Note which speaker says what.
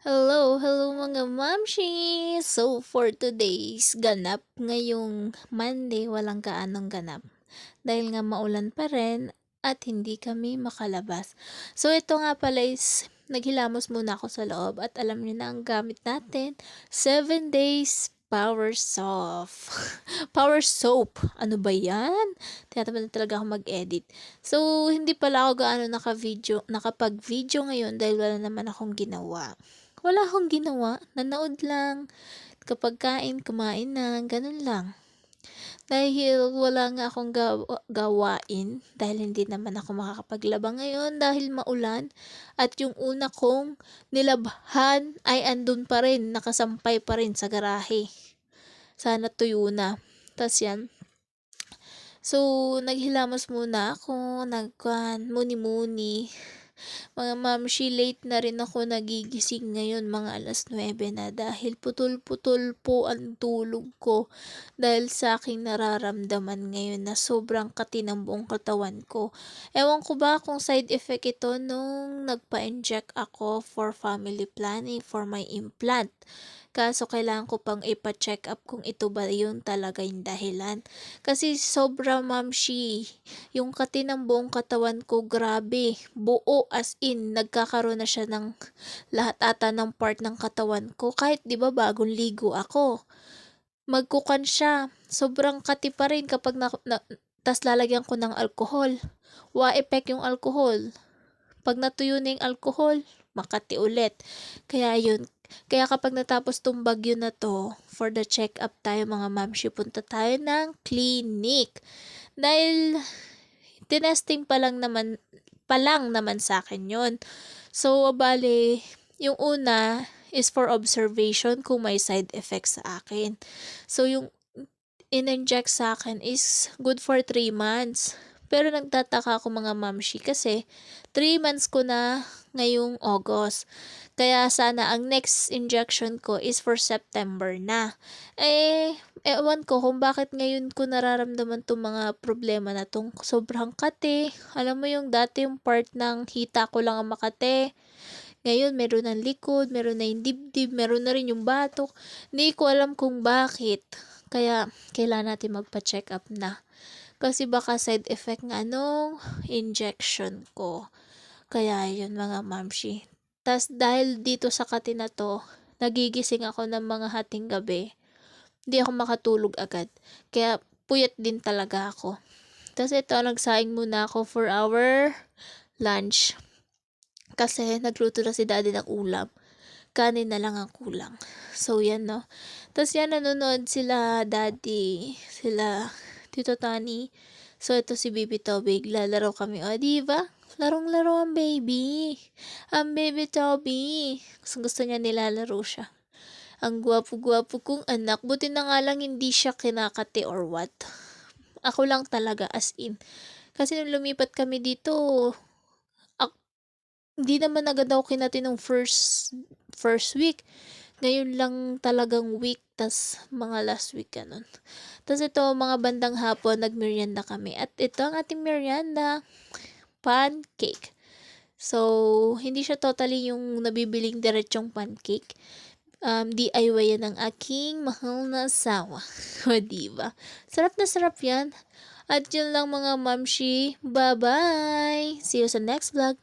Speaker 1: Hello, hello mga mamshi! So, for today's ganap, ngayong Monday, walang kaanong ganap. Dahil nga maulan pa rin at hindi kami makalabas. So, ito nga pala is, naghilamos muna ako sa loob at alam niyo na ang gamit natin, 7 days power soap. Power soap. Ano ba yan? Tinatamad na talaga ako mag-edit. So, hindi pala ako gaano nakapag-video ngayon dahil wala naman akong ginawa. Wala akong ginawa, nanood lang, kapag kain, kumain na, ganun lang. Dahil wala nga akong gawain, dahil hindi naman ako makakapaglaba ngayon dahil maulan, at yung una kong nilabhan ay andun pa rin, nakasampay pa rin sa garahe. Sana tuyo na. Tas yan. So, naghilamos muna ako, muni-muni. Mga mamshi, late na rin ako nagigising ngayon, mga 9:00 na, dahil putol-putol po ang tulog ko dahil sa aking nararamdaman ngayon na sobrang kati ng buong katawan ko. Ewan ko ba kung side effect ito nung nagpa-inject ako for family planning for my implant. Kaso kailangan ko pang ipa-check up kung ito ba yung talaga yung dahilan. Kasi sobra mamshi, yung kati ng buong katawan ko, grabe, buo, as in, nagkakaroon na siya ng lahat ata ng part ng katawan ko. Kahit 'di ba bagong ligo ako, magkukan siya. Sobrang kati pa rin kapag tas lalagyan ko ng alcohol. Wa-effect yung alcohol. Pag natuyo na yung alcohol, makati ulit. Kaya yun, kaya kapag natapos tong bagyo na to, for the check-up tayo mga mamshi, punta tayo ng clinic. Dahil tinesting pa lang naman sa akin yun. So, bale, yung una is for observation kung may side effects sa akin. So, yung in-inject sa akin is good for 3 months. Pero nagtataka ako mga mamshi kasi 3 months ko na ngayong August. Kaya sana ang next injection ko is for September na. Ewan ko kung bakit ngayon ko nararamdaman 'tong mga problema na 'tong sobrang kate. Alam mo yung dati yung part ng hita ko lang ang makate. Ngayon meron ng likod, meron na yung dibdib, meron na rin yung batok. Hindi ko alam kung bakit. Kaya kailangan natin magpa-check up na. Kasi baka side effect nga nung injection ko. Kaya yun mga mamshi. Tas dahil dito sa kati na to, nagigising ako ng mga hating gabi. Hindi ako makatulog agad. Kaya puyat din talaga ako. Tas ito, nagsaing muna ako for our lunch. Kasi nagluto na si daddy ng ulam. Kanin na lang ang kulang. So, yan, no. Tas yan, nanonood sila daddy, sila Tito Tani. So, ito si Baby Tobig. Lalaro kami. O, diba? Larong-laro ang baby. Ang baby Toby. Gusto niya nilalaro siya. Ang gwapo-gwapo kong anak. Buti na nga lang hindi siya kinakati or what. Ako lang talaga, as in. Kasi nung lumipat kami dito, hindi naman agad ako kinati nung first week. Ngayon lang talagang week, tas mga last week ganun. Tas ito, mga bandang hapon, nagmerienda kami. At ito ang ating merienda, pancake. So, hindi siya totally yung nabibiling diretsong pancake. DIY yan ng aking mahal na asawa. O, diba? Sarap na sarap yan. At yun lang mga mamshi. Bye-bye! See you sa next vlog.